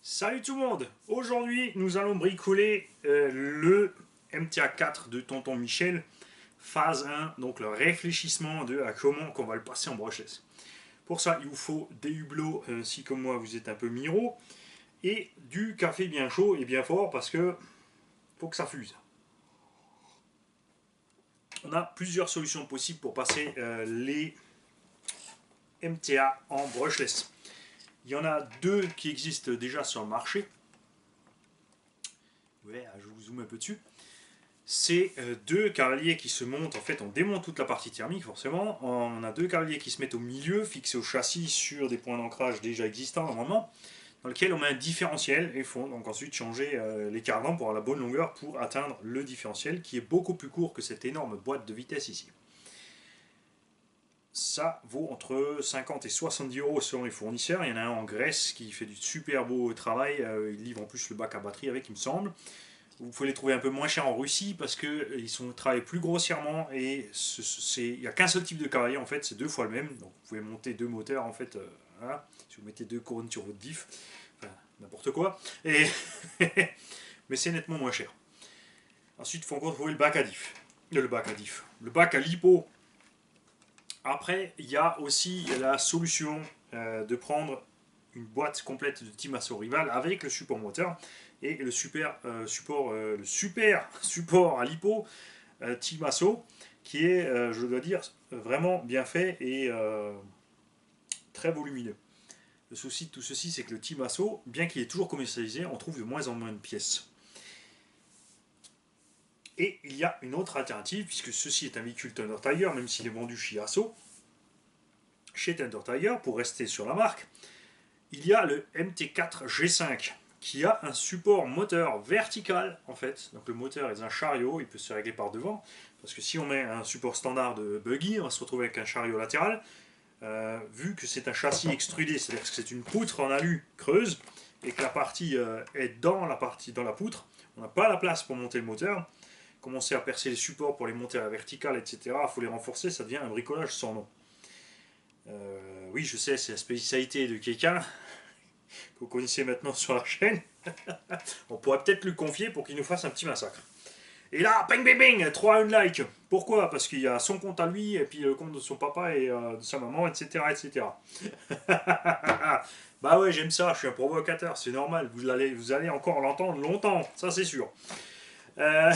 Salut tout le monde. Aujourd'hui nous allons bricoler le MTA4 de Tonton Michel, phase 1, donc le réfléchissement de à comment qu'on va le passer en brushless. Pour ça il vous faut des hublots, si comme moi vous êtes un peu miro, et du café bien chaud et bien fort parce que faut que ça fuse. On a plusieurs solutions possibles pour passer les MTA en brushless. Il y en a deux qui existent déjà sur le marché. Ouais, je vous zoome un peu dessus. C'est deux cavaliers qui se montent, en fait on démonte toute la partie thermique forcément, on a deux cavaliers qui se mettent au milieu, fixés au châssis sur des points d'ancrage déjà existants normalement, dans lequel on met un différentiel et il faut donc ensuite changer les cardans pour avoir la bonne longueur pour atteindre le différentiel qui est beaucoup plus court que cette énorme boîte de vitesse ici. Ça vaut entre 50 et 70 euros selon les fournisseurs. Il y en a un en Grèce qui fait du super beau travail, il livre en plus le bac à batterie avec il me semble. Vous pouvez les trouver un peu moins chers en Russie parce qu'ils travaillent plus grossièrement et il n'y a qu'un seul type de cavalier en fait, c'est deux fois le même. Donc vous pouvez monter deux moteurs en fait, voilà, si vous mettez deux couronnes sur votre diff, enfin n'importe quoi. Et mais c'est nettement moins cher. Ensuite, il faut encore trouver le bac à diff. Le bac à lipo. Après, il y a aussi la solution de prendre une boîte complète de Timasso Rival avec le support moteur et le super support à lipo Timasso qui est, je dois dire, vraiment bien fait et très volumineux. Le souci de tout ceci, c'est que le Timasso, bien qu'il est toujours commercialisé, on trouve de moins en moins de pièces. Et il y a une autre alternative, puisque ceci est un véhicule Thunder Tiger, même s'il est vendu chez Asso, chez Thunder Tiger, pour rester sur la marque, il y a le MT4 G5 qui a un support moteur vertical en fait. Donc le moteur est un chariot, il peut se régler par devant. Parce que si on met un support standard de buggy, on va se retrouver avec un chariot latéral. Vu que c'est un châssis extrudé, c'est-à-dire que c'est une poutre en alu creuse et que la partie est dans la poutre, on n'a pas la place pour monter le moteur. Commencer à percer les supports pour les monter à la verticale, etc. Il faut les renforcer, ça devient un bricolage sans nom. Oui, je sais, c'est la spécialité de quelqu'un que vous connaissez maintenant sur la chaîne. On pourrait peut-être lui confier pour qu'il nous fasse un petit massacre. Et là, bing bing bing, 3 unlikes. Pourquoi? Parce qu'il y a son compte à lui, et puis le compte de son papa et de sa maman, etc. etc. Bah ouais, j'aime ça, je suis un provocateur, c'est normal. Vous allez encore l'entendre longtemps, ça c'est sûr. Euh...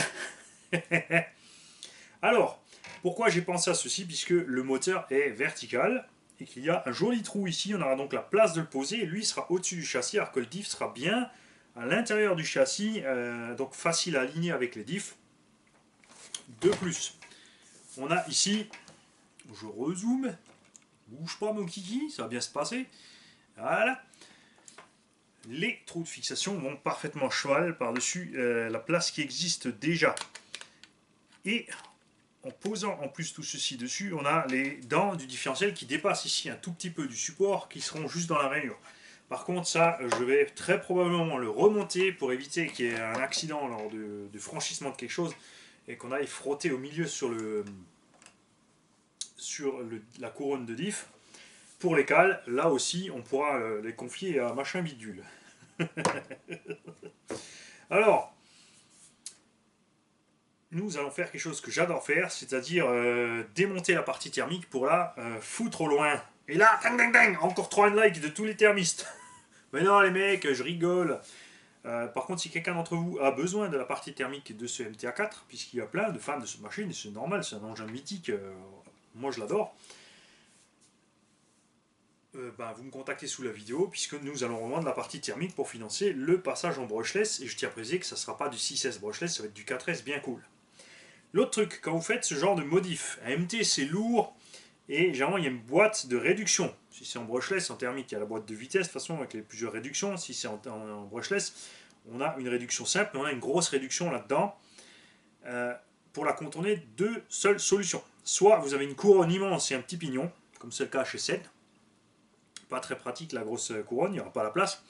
Alors, pourquoi j'ai pensé à ceci? Puisque le moteur est vertical et qu'il y a un joli trou ici, on aura donc la place de le poser et lui sera au-dessus du châssis alors que le diff sera bien à l'intérieur du châssis, donc facile à aligner avec les diffs. De plus, on a ici, je rezoome, bouge pas mon kiki, ça va bien se passer, voilà. Les trous de fixation vont parfaitement cheval par-dessus la place qui existe déjà. Et en posant en plus tout ceci dessus, on a les dents du différentiel qui dépassent ici un tout petit peu du support, qui seront juste dans la rainure. Par contre, ça, je vais très probablement le remonter pour éviter qu'il y ait un accident lors de franchissement de quelque chose et qu'on aille frotter au milieu sur la couronne de diff. Pour les cales, là aussi, on pourra les confier à machin bidule. Alors, nous allons faire quelque chose que j'adore faire, c'est-à-dire démonter la partie thermique pour la foutre au loin. Et là, ding, ding, ding, encore 3 likes de tous les thermistes. Mais non les mecs, je rigole. Par contre, si quelqu'un d'entre vous a besoin de la partie thermique de ce MTA4, puisqu'il y a plein de fans de cette machine, et c'est normal, c'est un engin mythique, moi je l'adore, vous me contactez sous la vidéo, puisque nous allons revendre la partie thermique pour financer le passage en brushless, et je tiens à préciser que ça ne sera pas du 6S brushless, ça va être du 4S bien cool. L'autre truc, quand vous faites ce genre de modif, un MT c'est lourd, et généralement il y a une boîte de réduction. Si c'est en brushless, en thermique, il y a la boîte de vitesse, de toute façon avec les plusieurs réductions. Si c'est en brushless, on a une réduction simple, mais on a une grosse réduction là-dedans. Pour la contourner, deux seules solutions. Soit vous avez une couronne immense et un petit pignon, comme c'est le cas chez Ced. Pas très pratique la grosse couronne, il n'y aura pas la place.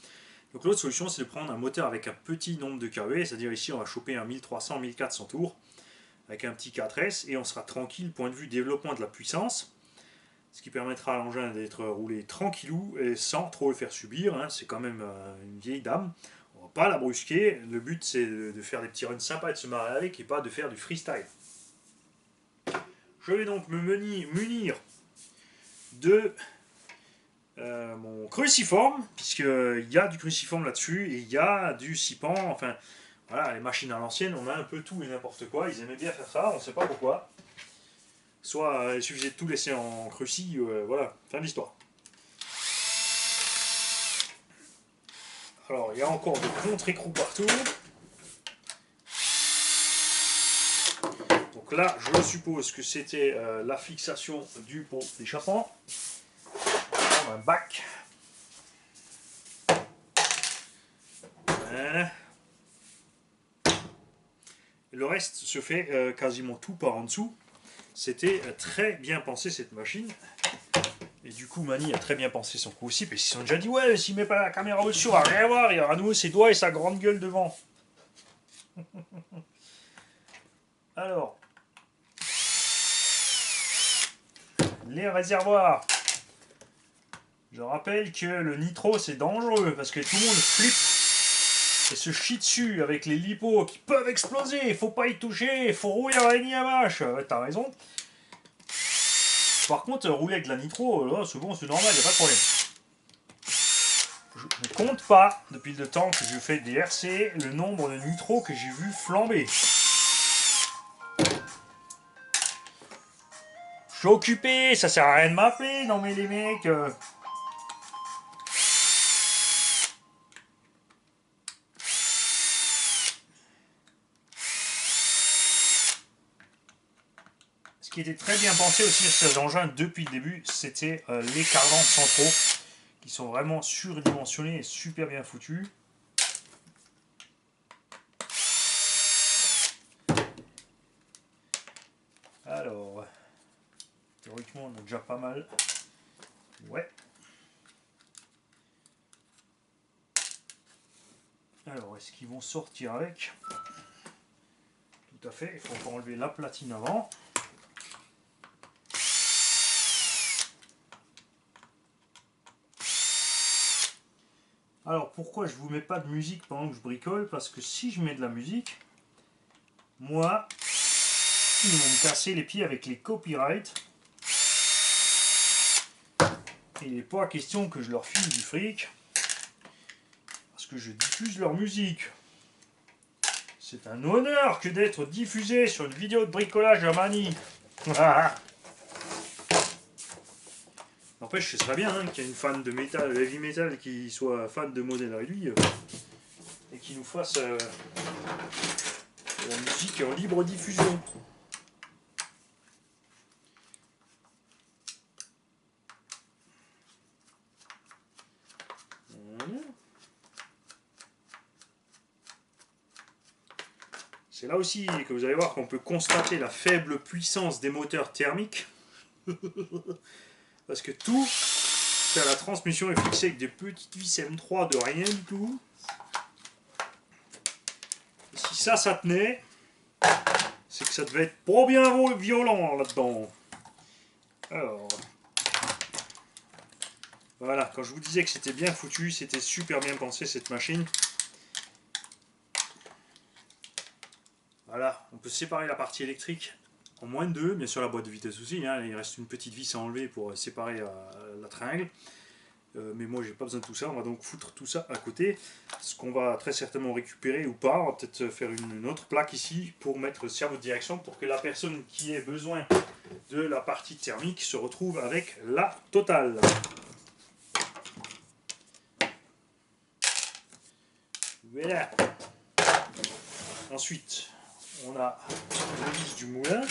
Donc l'autre solution, c'est de prendre un moteur avec un petit nombre de kW, c'est-à-dire ici on va choper un 1300-1400 tours, avec un petit 4S, et on sera tranquille, point de vue développement de la puissance. ce qui permettra à l'engin d'être roulé tranquillou et sans trop le faire subir. Hein. C'est quand même une vieille dame. On va pas la brusquer. Le but c'est de faire des petits runs sympas et de se marrer avec et pas de faire du freestyle. Je vais donc me munir de mon cruciforme, puisqu'il y a du cruciforme là-dessus et il y a du sipan. Enfin, voilà, les machines à l'ancienne, on a un peu tout et n'importe quoi. Ils aimaient bien faire ça, on ne sait pas pourquoi. Soit il suffisait de tout laisser en cruci, voilà, fin de l'histoire. Alors, il y a encore de contre-écrous partout. Donc là, je suppose que c'était la fixation du pot d'échappement. On a un bac. Voilà. Le reste se fait quasiment tout par en dessous. C'était très bien pensé cette machine. Et du coup, Mani a très bien pensé son coup aussi, parce qu'ils se sont déjà dit, ouais, s'il met pas la caméra au-dessus, on va rien voir, il y aura à nouveau ses doigts et sa grande gueule devant. Alors, les réservoirs. Je rappelle que le nitro, c'est dangereux, parce que tout le monde flippe et se chie dessus avec les lipos qui peuvent exploser, il faut pas y toucher, il faut rouler à la ligne à vache. T'as raison. Par contre, rouler avec de la nitro, là, c'est bon, c'est normal, il n'y a pas de problème. Je ne compte pas, depuis le temps que je fais des RC, le nombre de nitro que j'ai vu flamber. Je suis occupé, ça sert à rien de m'appeler, non mais les mecs. Ce qui était très bien pensé aussi sur ces engins depuis le début, c'était les carvans centraux, qui sont vraiment surdimensionnés et super bien foutus. Alors, théoriquement, on a déjà pas mal. Ouais. Alors, est-ce qu'ils vont sortir avec? Tout à fait, il faut encore enlever la platine avant. Alors, pourquoi je vous mets pas de musique pendant que je bricole? Parce que si je mets de la musique, moi, ils vont me casser les pieds avec les copyrights. Et il n'est pas question que je leur file du fric. Parce que je diffuse leur musique. C'est un honneur que d'être diffusé sur une vidéo de bricolage à Mani. N'empêche, ce serait bien hein, qu'il y ait une fan de métal, heavy metal qui soit fan de modèle réduit et qui nous fasse la musique en libre diffusion. C'est là aussi que vous allez voir qu'on peut constater la faible puissance des moteurs thermiques. Parce que tout, la transmission est fixée avec des petites vis M3 de rien du tout. Et si ça tenait, c'est que ça devait être pas bien violent là-dedans. Alors, voilà, quand je vous disais que c'était bien foutu, c'était super bien pensé cette machine. Voilà, on peut séparer la partie électrique en moins de 2, bien sûr la boîte de vitesse aussi, hein, il reste une petite vis à enlever pour séparer la tringle. Mais moi j'ai pas besoin de tout ça, on va donc foutre tout ça à côté. Ce qu'on va très certainement récupérer ou pas, on va peut-être faire une autre plaque ici pour mettre le cerveau de direction pour que la personne qui ait besoin de la partie thermique se retrouve avec la totale. Voilà. Ensuite, on a les vis du moulin.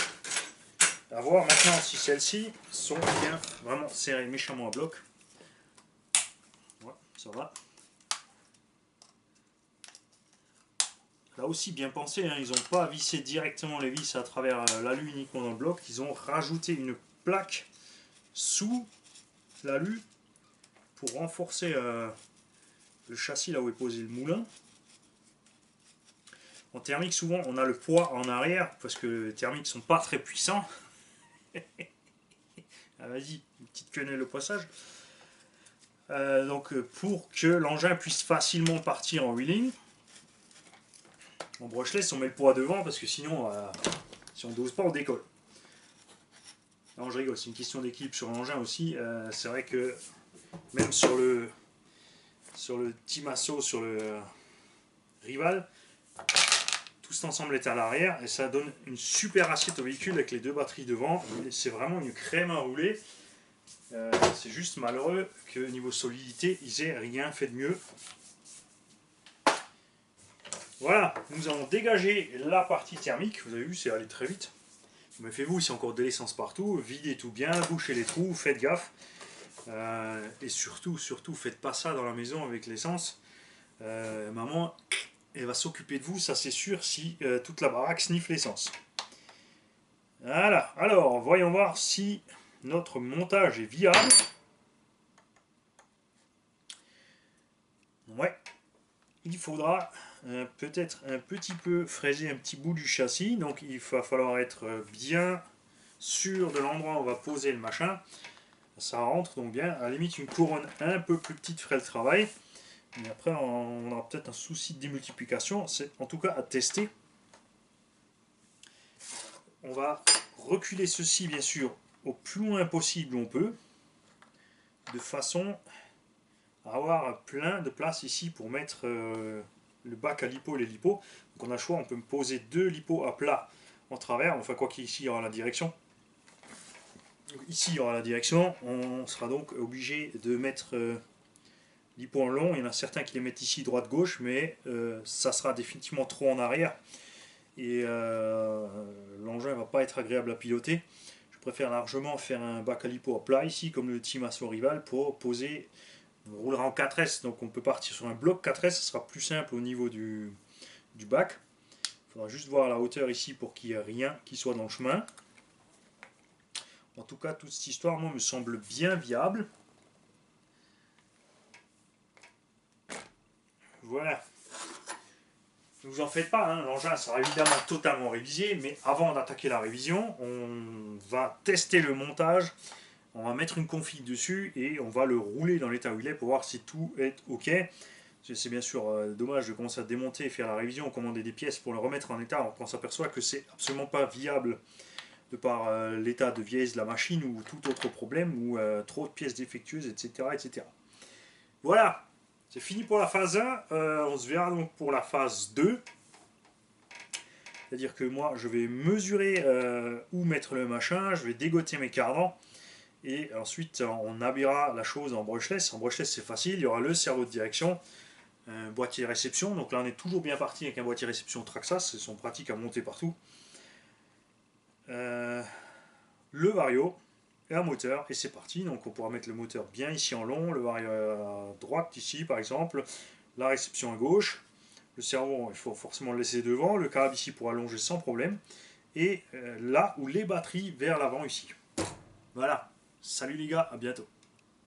À voir maintenant si celles-ci sont bien vraiment serrées méchamment à bloc. Ouais, ça va. Là aussi bien pensé, hein, ils n'ont pas vissé directement les vis à travers l'alu uniquement dans le bloc, ils ont rajouté une plaque sous l'alu pour renforcer le châssis là où est posé le moulin. En thermique, souvent on a le poids en arrière parce que les thermiques sont pas très puissants. Ah, vas-y, une petite quenelle au passage. Donc pour que l'engin puisse facilement partir en wheeling, en brushless on met le poids devant parce que sinon si on dose pas on décolle. Non je rigole, c'est une question d'équilibre sur l'engin aussi. C'est vrai que même sur le Team Asso, sur le Rival, tout cet ensemble est à l'arrière et ça donne une super assiette au véhicule avec les deux batteries devant. C'est vraiment une crème à rouler. C'est juste malheureux que niveau solidité ils aient rien fait de mieux. Voilà, nous avons dégagé la partie thermique. Vous avez vu, c'est allé très vite. Méfiez-vous, il y a encore de l'essence partout. Videz tout bien, bouchez les trous, faites gaffe. Et surtout, faites pas ça dans la maison avec l'essence. Maman, elle va s'occuper de vous, ça c'est sûr, si toute la baraque sniffe l'essence. Voilà, alors voyons voir si notre montage est viable. Ouais, il faudra peut-être un petit peu fraiser un petit bout du châssis, donc il va falloir être bien sûr de l'endroit où on va poser le machin. Ça rentre donc bien, à la limite une couronne un peu plus petite ferait le travail, mais après on aura peut-être un souci de démultiplication, c'est en tout cas à tester. On va reculer ceci bien sûr au plus loin possible où on peut, de façon à avoir plein de place ici pour mettre le bac à lipo, les lipos. Donc on a le choix, on peut poser deux lipos à plat en travers, enfin quoi qu'ici il y aura la direction. Donc ici il y aura la direction, on sera donc obligé de mettre lipo en long. Il y en a certains qui les mettent ici droite-gauche, mais ça sera définitivement trop en arrière et l'engin ne va pas être agréable à piloter. Je préfère largement faire un bac à lipo à plat ici, comme le Team Asso Rival, pour poser. On roulera en 4S, donc on peut partir sur un bloc 4S, ce sera plus simple au niveau du bac. Il faudra juste voir la hauteur ici pour qu'il n'y ait rien qui soit dans le chemin. En tout cas, toute cette histoire, moi, me semble bien viable. Voilà. Ne vous en faites pas, hein, l'engin sera évidemment totalement révisé, mais avant d'attaquer la révision, on va tester le montage, on va mettre une config dessus et on va le rouler dans l'état où il est pour voir si tout est ok. C'est bien sûr dommage de commencer à démonter et faire la révision, commander des pièces pour le remettre en état, alors qu'on s'aperçoit que c'est absolument pas viable de par l'état de vieillesse de la machine ou tout autre problème, ou trop de pièces défectueuses, etc. etc. Voilà, c'est fini pour la phase 1, on se verra donc pour la phase 2. C'est-à-dire que moi, je vais mesurer où mettre le machin, je vais dégoter mes cardans, et ensuite on habillera la chose en brushless. En brushless, c'est facile, il y aura le cerveau de direction, un boîtier réception. Donc là, on est toujours bien parti avec un boîtier réception Traxxas, ils sont pratiques à monter partout. Le vario et un moteur, et c'est parti. Donc on pourra mettre le moteur bien ici en long, le vario à droite ici par exemple, la réception à gauche. Le cerveau, il faut forcément le laisser devant, le câble ici pour allonger sans problème, et là où les batteries vers l'avant ici. Voilà, salut les gars, à bientôt.